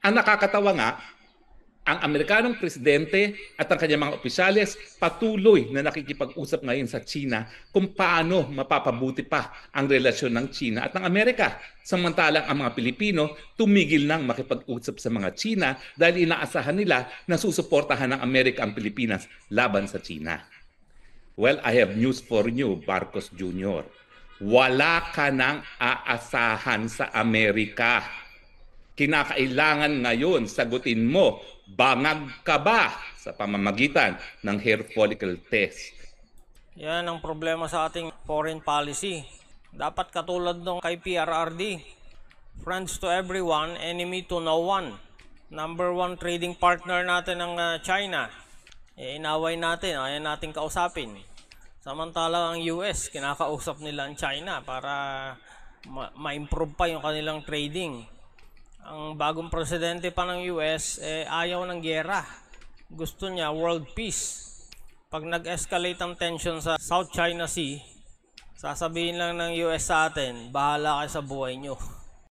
Ang nakakatawa nga, ang Amerikanong presidente at ang kanyang mga opisyales patuloy na nakikipag-usap ngayon sa China kung paano mapapabuti pa ang relasyon ng China at ng Amerika. Samantalang ang mga Pilipino tumigil nang makipag-usap sa mga China dahil inaasahan nila na susuportahan ng Amerika ang Pilipinas laban sa China. Well, I have news for you, Marcos Jr. Wala ka nang aasahan sa Amerika. Kinakailangan ngayon sagutin mo, bangag ka ba sa pamamagitan ng hair follicle test? Yan ang problema sa ating foreign policy. Dapat katulad nung kay PRRD. Friends to everyone, enemy to no one. Number one trading partner natin ng China. Inaway natin, ayaw natin kausapin. Samantalang ang US, kinakausap nila ang China para ma-improve pa yung kanilang trading. Ang bagong presidente pa ng US, ayaw ng giyera. Gusto niya world peace. Pag nag-escalate ang tension sa South China Sea, sasabihin lang ng US sa atin, bahala kayo sa buhay nyo.